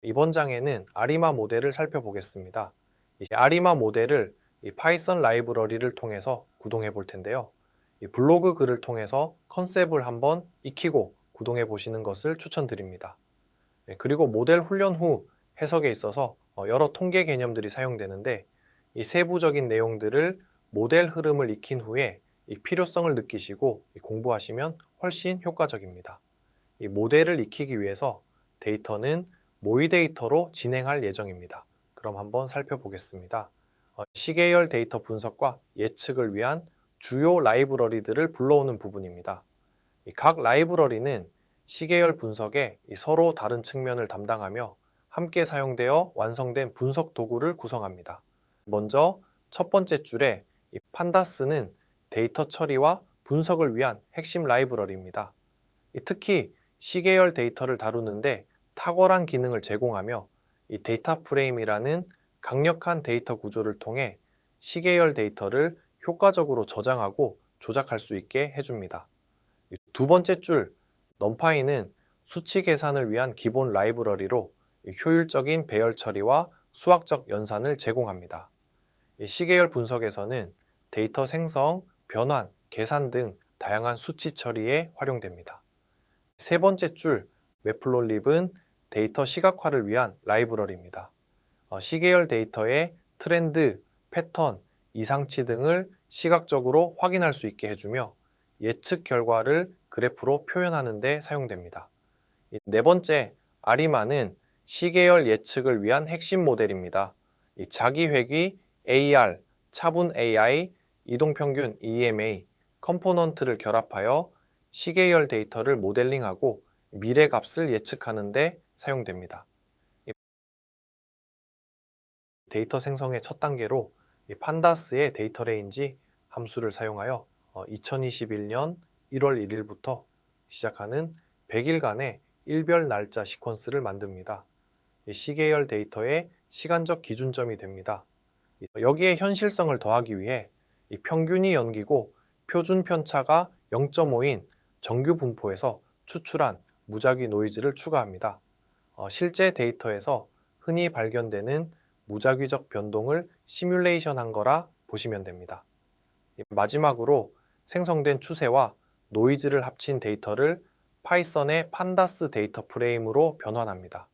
이번 장에는 아리마 모델을 살펴보겠습니다. 이 아리마 모델을 이 파이썬 라이브러리를 통해서 구동해 볼 텐데요. 이 블로그 글을 통해서 컨셉을 한번 익히고 구동해 보시는 것을 추천드립니다. 그리고 모델 훈련 후 해석에 있어서 여러 통계 개념들이 사용되는데 이 세부적인 내용들을 모델 흐름을 익힌 후에 이 필요성을 느끼시고 공부하시면 훨씬 효과적입니다. 이 모델을 익히기 위해서 데이터는 모의 데이터로 진행할 예정입니다. 그럼 한번 살펴보겠습니다. 시계열 데이터 분석과 예측을 위한 주요 라이브러리들을 불러오는 부분입니다. 각 라이브러리는 시계열 분석에 서로 다른 측면을 담당하며 함께 사용되어 완성된 분석 도구를 구성합니다. 먼저 첫 번째 줄에 판다스는 데이터 처리와 분석을 위한 핵심 라이브러리입니다. 특히 시계열 데이터를 다루는데 탁월한 기능을 제공하며 이 데이터 프레임이라는 강력한 데이터 구조를 통해 시계열 데이터를 효과적으로 저장하고 조작할 수 있게 해줍니다. 두 번째 줄, 넘파이는 수치 계산을 위한 기본 라이브러리로 효율적인 배열 처리와 수학적 연산을 제공합니다. 시계열 분석에서는 데이터 생성, 변환, 계산 등 다양한 수치 처리에 활용됩니다. 세 번째 줄, 매플롯립은 데이터 시각화를 위한 라이브러리입니다. 시계열 데이터의 트렌드, 패턴, 이상치 등을 시각적으로 확인할 수 있게 해주며 예측 결과를 그래프로 표현하는 데 사용됩니다. 네 번째, 아리마는 시계열 예측을 위한 핵심 모델입니다. 자기회귀, AR, 차분 AI, 이동평균 EMA, 컴포넌트를 결합하여 시계열 데이터를 모델링하고 미래 값을 예측하는 데 사용됩니다. 데이터 생성의 첫 단계로 판다스의 데이터 레인지 함수를 사용하여 2021년 1월 1일부터 시작하는 100일간의 일별 날짜 시퀀스를 만듭니다. 시계열 데이터의 시간적 기준점이 됩니다. 여기에 현실성을 더하기 위해 평균이 연기고 표준 편차가 0.5인 정규 분포에서 추출한 무작위 노이즈를 추가합니다. 실제 데이터에서 흔히 발견되는 무작위적 변동을 시뮬레이션한 거라 보시면 됩니다. 마지막으로 생성된 추세와 노이즈를 합친 데이터를 파이썬의 판다스 데이터 프레임으로 변환합니다.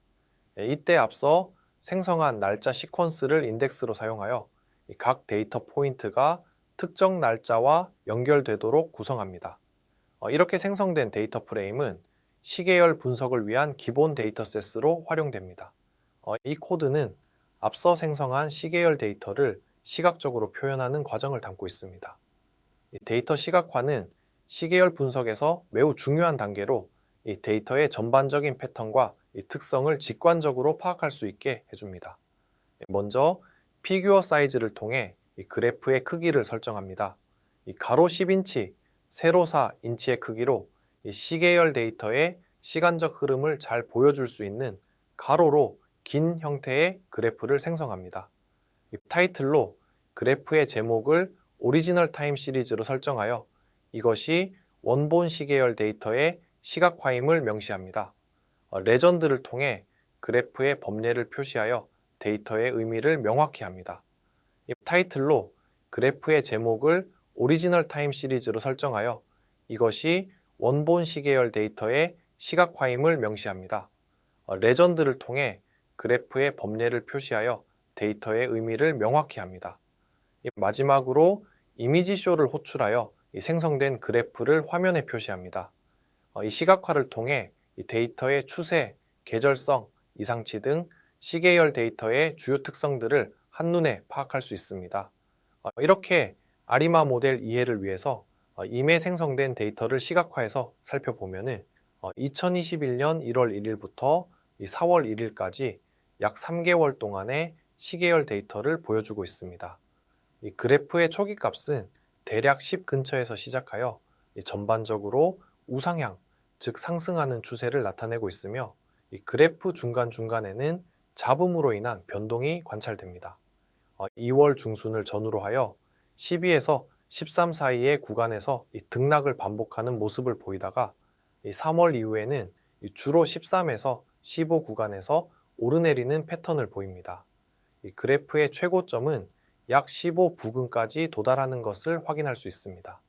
이때 앞서 생성한 날짜 시퀀스를 인덱스로 사용하여 각 데이터 포인트가 특정 날짜와 연결되도록 구성합니다. 이렇게 생성된 데이터 프레임은 시계열 분석을 위한 기본 데이터셋으로 활용됩니다. 이 코드는 앞서 생성한 시계열 데이터를 시각적으로 표현하는 과정을 담고 있습니다. 데이터 시각화는 시계열 분석에서 매우 중요한 단계로 이 데이터의 전반적인 패턴과 특성을 직관적으로 파악할 수 있게 해줍니다. 먼저 피규어 사이즈를 통해 그래프의 크기를 설정합니다. 가로 10인치, 세로 4인치의 크기로 시계열 데이터의 시간적 흐름을 잘 보여줄 수 있는 가로로 긴 형태의 그래프를 생성합니다. 타이틀로 그래프의 제목을 오리지널 타임 시리즈로 설정하여 이것이 원본 시계열 데이터의 시각화임을 명시합니다. 레전드를 통해 그래프의 범례를 표시하여 데이터의 의미를 명확히 합니다. 타이틀로 그래프의 제목을 오리지널 타임 시리즈로 설정하여 이것이 원본 시계열 데이터의 시각화임을 명시합니다. 레전드를 통해 그래프의 범례를 표시하여 데이터의 의미를 명확히 합니다. 마지막으로 이미지쇼를 호출하여 생성된 그래프를 화면에 표시합니다. 이 시각화를 통해 데이터의 추세, 계절성, 이상치 등 시계열 데이터의 주요 특성들을 한눈에 파악할 수 있습니다. 이렇게 아리마 모델 이해를 위해서 임에 생성된 데이터를 시각화해서 살펴보면 2021년 1월 1일부터 4월 1일까지 약 3개월 동안의 시계열 데이터를 보여주고 있습니다. 이 그래프의 초기 값은 대략 10 근처에서 시작하여 전반적으로 우상향, 즉 상승하는 추세를 나타내고 있으며 이 그래프 중간중간에는 잡음으로 인한 변동이 관찰됩니다. 2월 중순을 전후로 하여 12에서 13 사이의 구간에서 등락을 반복하는 모습을 보이다가 3월 이후에는 주로 13에서 15 구간에서 오르내리는 패턴을 보입니다. 이 그래프의 최고점은 약 15부근까지 도달하는 것을 확인할 수 있습니다.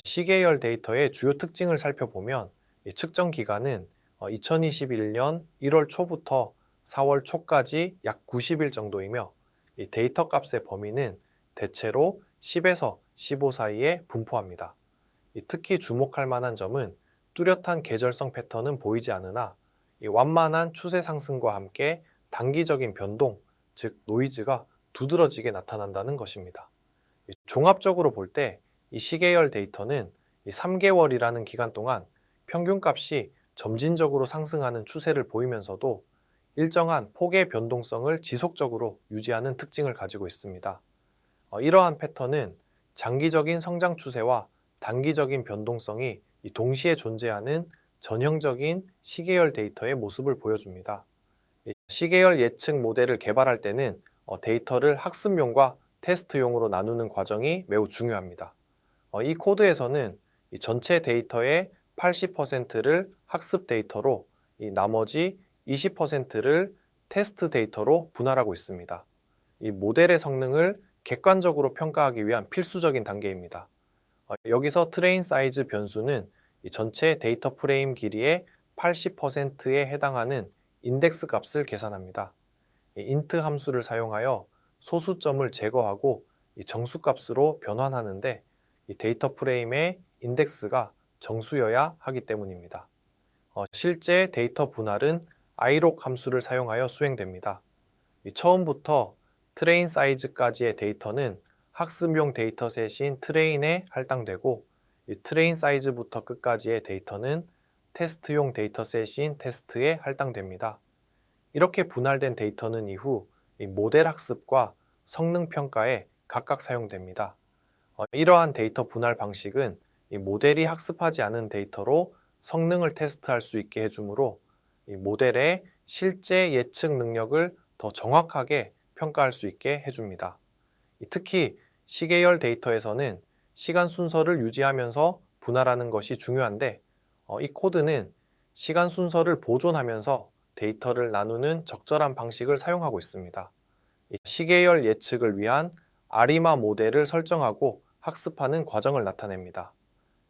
시계열 데이터의 주요 특징을 살펴보면 이 측정 기간은 2021년 1월 초부터 4월 초까지 약 90일 정도이며 이 데이터 값의 범위는 대체로 10에서 15 사이에 분포합니다. 특히 주목할 만한 점은 뚜렷한 계절성 패턴은 보이지 않으나 이 완만한 추세 상승과 함께 단기적인 변동, 즉 노이즈가 두드러지게 나타난다는 것입니다. 종합적으로 볼 때 이 시계열 데이터는 이 3개월이라는 기간 동안 평균값이 점진적으로 상승하는 추세를 보이면서도 일정한 폭의 변동성을 지속적으로 유지하는 특징을 가지고 있습니다. 이러한 패턴은 장기적인 성장 추세와 단기적인 변동성이 동시에 존재하는 전형적인 시계열 데이터의 모습을 보여줍니다. 시계열 예측 모델을 개발할 때는 데이터를 학습용과 테스트용으로 나누는 과정이 매우 중요합니다. 이 코드에서는 이 전체 데이터의 80%를 학습 데이터로 이 나머지 20%를 테스트 데이터로 분할하고 있습니다. 이 모델의 성능을 객관적으로 평가하기 위한 필수적인 단계입니다. 여기서 트레인 사이즈 변수는 이 전체 데이터 프레임 길이의 80%에 해당하는 인덱스 값을 계산합니다. 이 int 함수를 사용하여 소수점을 제거하고 이 정수값으로 변환하는데 이 데이터 프레임의 인덱스가 정수여야 하기 때문입니다. 실제 데이터 분할은 iloc 함수를 사용하여 수행됩니다. 처음부터 트레인 사이즈까지의 데이터는 학습용 데이터셋인 트레인에 할당되고 이 트레인 사이즈부터 끝까지의 데이터는 테스트용 데이터셋인 테스트에 할당됩니다. 이렇게 분할된 데이터는 이후 이 모델 학습과 성능 평가에 각각 사용됩니다. 이러한 데이터 분할 방식은 이 모델이 학습하지 않은 데이터로 성능을 테스트할 수 있게 해주므로 이 모델의 실제 예측 능력을 더 정확하게 평가할 수 있게 해줍니다. 특히 시계열 데이터에서는 시간 순서를 유지하면서 분할하는 것이 중요한데 이 코드는 시간 순서를 보존하면서 데이터를 나누는 적절한 방식을 사용하고 있습니다. 시계열 예측을 위한 아리마 모델을 설정하고 학습하는 과정을 나타냅니다.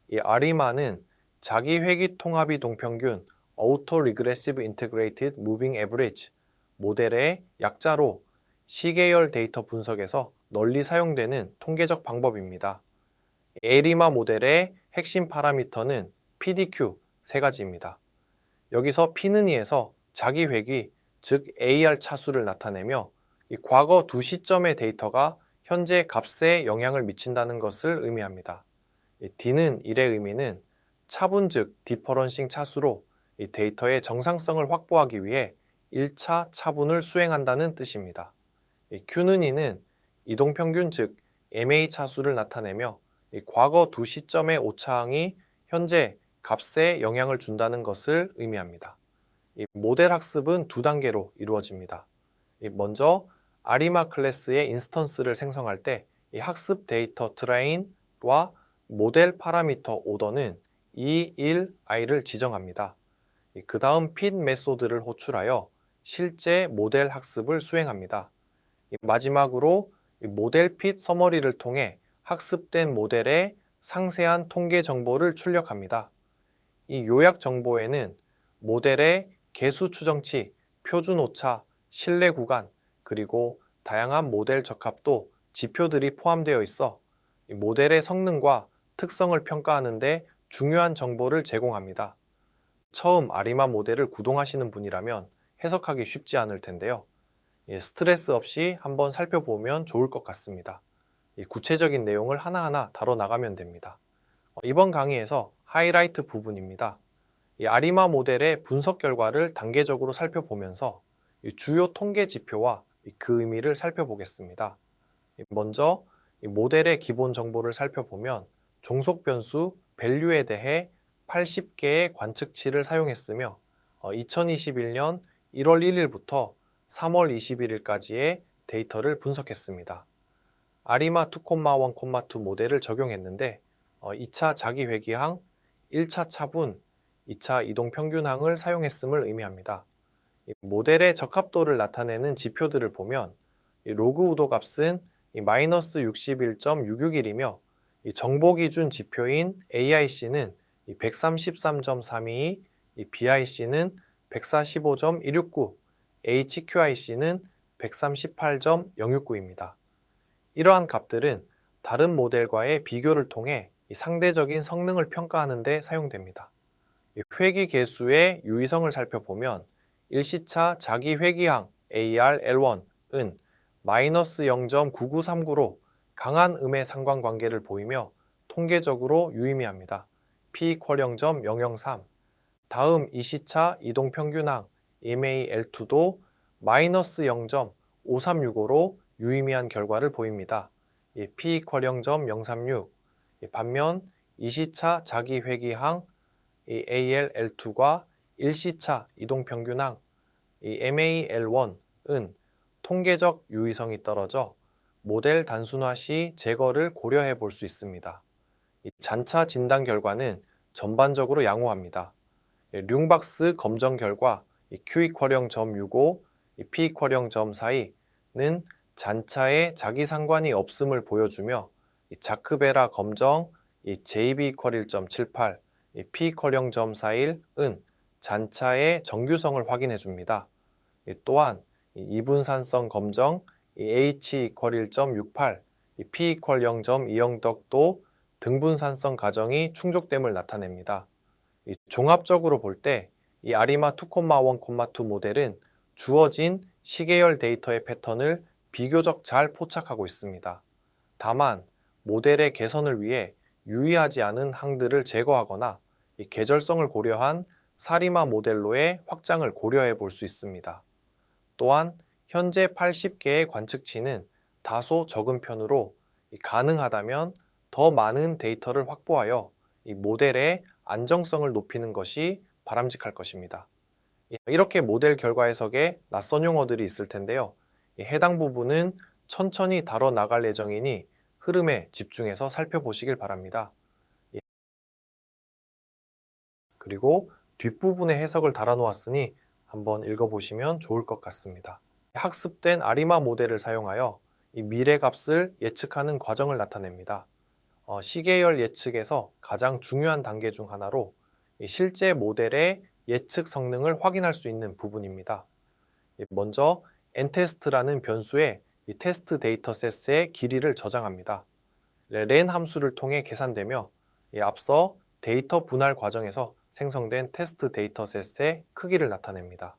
이 아리마는 자기 회귀 통합이 동평균 Auto Regressive Integrated Moving Average 모델의 약자로 시계열 데이터 분석에서 널리 사용되는 통계적 방법입니다. 에리마 모델의 핵심 파라미터는 PDQ 세 가지입니다. 여기서 P는 2에서 자기 회귀, 즉 AR 차수를 나타내며 이 과거 두 시점의 데이터가 현재 값에 영향을 미친다는 것을 의미합니다. D는 1의 의미는 차분 즉 디퍼런싱 차수로 이 데이터의 정상성을 확보하기 위해 1차 차분을 수행한다는 뜻입니다. Q는 2는 이동평균 즉 MA 차수를 나타내며 이 과거 두 시점의 오차항이 현재 값에 영향을 준다는 것을 의미합니다. 이 모델 학습은 두 단계로 이루어집니다. 먼저 아리마 클래스의 인스턴스를 생성할 때 이 학습 데이터 트레인과 모델 파라미터 오더는 2, 1, i를 지정합니다. 그 다음 fit 메소드를 호출하여 실제 모델 학습을 수행합니다. 마지막으로 모델 fit 서머리를 통해 학습된 모델의 상세한 통계 정보를 출력합니다. 이 요약 정보에는 모델의 개수 추정치, 표준 오차, 신뢰 구간, 그리고 다양한 모델 적합도 지표들이 포함되어 있어 모델의 성능과 특성을 평가하는 데 중요한 정보를 제공합니다. 처음 아리마 모델을 구동하시는 분이라면 해석하기 쉽지 않을 텐데요. 스트레스 없이 한번 살펴보면 좋을 것 같습니다. 구체적인 내용을 하나하나 다뤄나가면 됩니다. 이번 강의에서 하이라이트 부분입니다. 이 아리마 모델의 분석 결과를 단계적으로 살펴보면서 주요 통계 지표와 그 의미를 살펴보겠습니다. 먼저 모델의 기본 정보를 살펴보면 종속 변수 value에 대해 80개의 관측치를 사용했으며 2021년 1월 1일부터 3월 21일까지의 데이터를 분석했습니다. 아리마 2,1,2 모델을 적용했는데 2차 자기 회귀항, 1차 차분, 2차 이동 평균항을 사용했음을 의미합니다. 이 모델의 적합도를 나타내는 지표들을 보면 이 로그 우도 값은 이 마이너스 61.661이며 이 정보 기준 지표인 AIC는 이 133.322, 이 BIC는 145.169, HQIC는 138.069입니다. 이러한 값들은 다른 모델과의 비교를 통해 이 상대적인 성능을 평가하는 데 사용됩니다. 이 회귀 계수의 유의성을 살펴보면 일시차 자기 회귀항 ARL1은 마이너스 0.9939로 강한 음의 상관관계를 보이며 통계적으로 유의미합니다. P=0.003. 다음 이시차 이동평균항 MAL2도 마이너스 0.5365로 유의미한 결과를 보입니다. P=0.036. 반면 이시차 자기 회귀항 ALL2과 일시차 이동평균항 MAL1은 통계적 유의성이 떨어져 모델 단순화 시 제거를 고려해 볼 수 있습니다. 잔차 진단 결과는 전반적으로 양호합니다. 융박스 검정 결과 Q=0.65, P=0.42는 잔차에 자기 상관이 없음을 보여주며 자크베라 검정 JB=1.78, P=0.41은 잔차의 정규성을 확인해 줍니다. 또한 이분산성 검정 H=1.68, P=0.20덕도 등분산성 가정이 충족됨을 나타냅니다. 종합적으로 볼 때 이 아리마 2,1,2 모델은 주어진 시계열 데이터의 패턴을 비교적 잘 포착하고 있습니다. 다만 모델의 개선을 위해 유의하지 않은 항들을 제거하거나 이 계절성을 고려한 사리마 모델로의 확장을 고려해 볼 수 있습니다. 또한 현재 80개의 관측치는 다소 적은 편으로 가능하다면 더 많은 데이터를 확보하여 이 모델의 안정성을 높이는 것이 바람직할 것입니다. 이렇게 모델 결과 해석에 낯선 용어들이 있을 텐데요. 해당 부분은 천천히 다뤄 나갈 예정이니 흐름에 집중해서 살펴보시길 바랍니다. 그리고 뒷부분에 해석을 달아놓았으니 한번 읽어보시면 좋을 것 같습니다. 학습된 아리마 모델을 사용하여 이 미래값을 예측하는 과정을 나타냅니다. 시계열 예측에서 가장 중요한 단계 중 하나로 실제 모델의 예측 성능을 확인할 수 있는 부분입니다. 먼저 nTest라는 변수에 이 테스트 데이터셋의 길이를 저장합니다. len 함수를 통해 계산되며 앞서 데이터 분할 과정에서 생성된 테스트 데이터셋의 크기를 나타냅니다.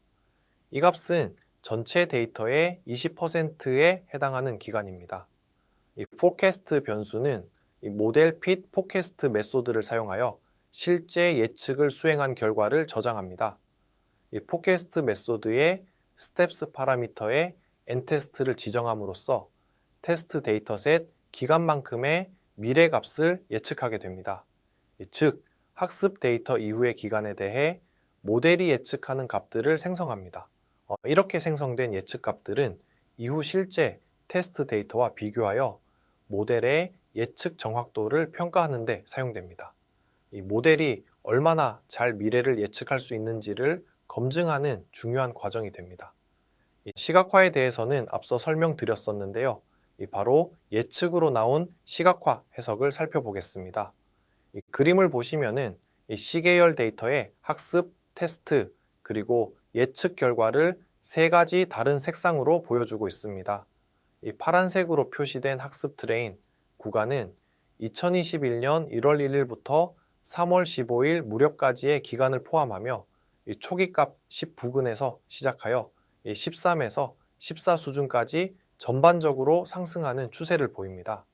이 값은 전체 데이터의 20%에 해당하는 기간입니다. 이 forecast 변수는 이 모델 fit forecast 메소드를 사용하여 실제 예측을 수행한 결과를 저장합니다. 이 forecast 메소드의 steps 파라미터에 nTest를 지정함으로써 테스트 데이터셋 기간만큼의 미래값을 예측하게 됩니다. 즉, 학습 데이터 이후의 기간에 대해 모델이 예측하는 값들을 생성합니다. 이렇게 생성된 예측 값들은 이후 실제 테스트 데이터와 비교하여 모델의 예측 정확도를 평가하는 데 사용됩니다. 이 모델이 얼마나 잘 미래를 예측할 수 있는지를 검증하는 중요한 과정이 됩니다. 이 시각화에 대해서는 앞서 설명드렸었는데요. 바로 예측으로 나온 시각화 해석을 살펴보겠습니다. 이 그림을 보시면은 이 시계열 데이터의 학습, 테스트, 그리고 예측 결과를 세 가지 다른 색상으로 보여주고 있습니다. 이 파란색으로 표시된 학습 트레인 구간은 2021년 1월 1일부터 3월 15일 무렵까지의 기간을 포함하며 초기값 10부근에서 시작하여 13에서 14 수준까지 전반적으로 상승하는 추세를 보입니다.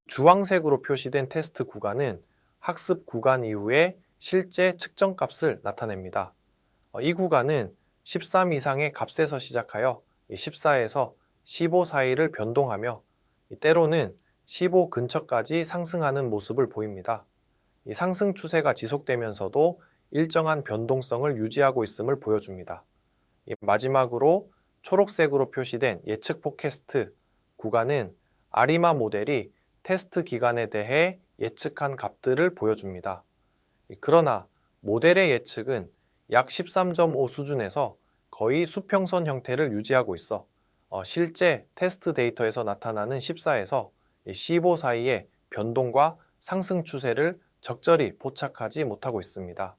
주황색으로 표시된 테스트 구간은 학습 구간 이후에 실제 측정값을 나타냅니다. 이 구간은 13 이상의 값에서 시작하여 14에서 15 사이를 변동하며 때로는 15 근처까지 상승하는 모습을 보입니다. 이 상승 추세가 지속되면서도 일정한 변동성을 유지하고 있음을 보여줍니다. 마지막으로 초록색으로 표시된 예측 포캐스트 구간은 아리마 모델이 테스트 기간에 대해 예측한 값들을 보여줍니다. 그러나 모델의 예측은 약 13.5 수준에서 거의 수평선 형태를 유지하고 있어 실제 테스트 데이터에서 나타나는 14에서 15 사이의 변동과 상승 추세를 적절히 포착하지 못하고 있습니다.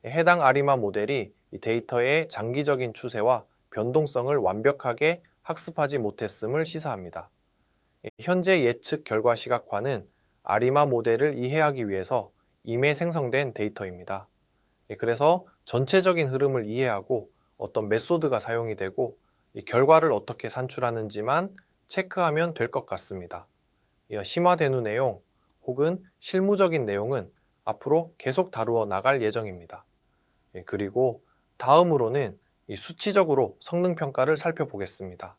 해당 아리마 모델이 이 데이터의 장기적인 추세와 변동성을 완벽하게 학습하지 못했음을 시사합니다. 현재 예측 결과 시각화는 아리마 모델을 이해하기 위해서 임에 생성된 데이터입니다. 그래서 전체적인 흐름을 이해하고 어떤 메소드가 사용이 되고 이 결과를 어떻게 산출하는지만 체크하면 될 것 같습니다. 심화된 후 내용 혹은 실무적인 내용은 앞으로 계속 다루어 나갈 예정입니다. 그리고 다음으로는 이 수치적으로 성능 평가를 살펴보겠습니다.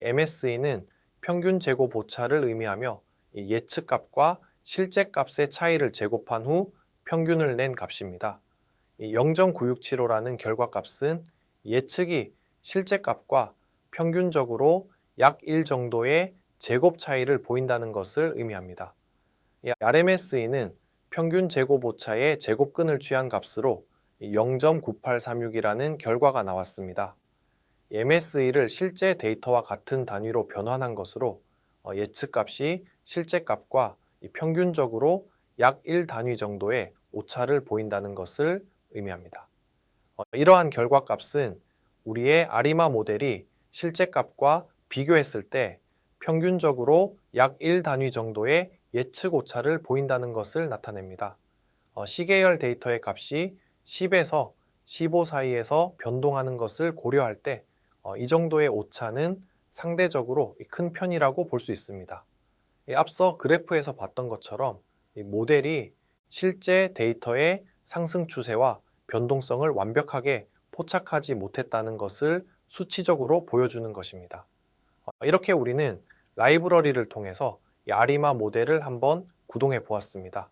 MSE는 평균 제곱 오차를 의미하며 이 예측값과 실제 값의 차이를 제곱한 후 평균을 낸 값입니다. 0.9675라는 결과값은 예측이 실제 값과 평균적으로 약 1 정도의 제곱 차이를 보인다는 것을 의미합니다. RMSE는 평균 제곱 오차의 제곱근을 취한 값으로 0.9836이라는 결과가 나왔습니다. MSE를 실제 데이터와 같은 단위로 변환한 것으로 예측값이 실제 값과 평균적으로 약 1 단위 정도의 오차를 보인다는 것을 의미합니다. 이러한 결과값은 우리의 아리마 모델이 실제 값과 비교했을 때 평균적으로 약 1 단위 정도의 예측 오차를 보인다는 것을 나타냅니다. 시계열 데이터의 값이 10에서 15 사이에서 변동하는 것을 고려할 때 이 정도의 오차는 상대적으로 큰 편이라고 볼 수 있습니다. 앞서 그래프에서 봤던 것처럼 이 모델이 실제 데이터의 상승 추세와 변동성을 완벽하게 포착하지 못했다는 것을 수치적으로 보여주는 것입니다. 이렇게 우리는 라이브러리를 통해서 이 아리마 모델을 한번 구동해 보았습니다.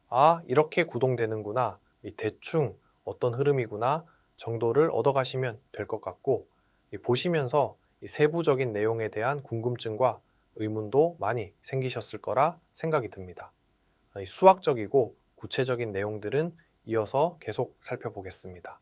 아, 이렇게 구동되는구나, 대충 어떤 흐름이구나 정도를 얻어가시면 될 것 같고, 보시면서 세부적인 내용에 대한 궁금증과 의문도 많이 생기셨을 거라 생각이 듭니다. 수학적이고 구체적인 내용들은 이어서 계속 살펴보겠습니다.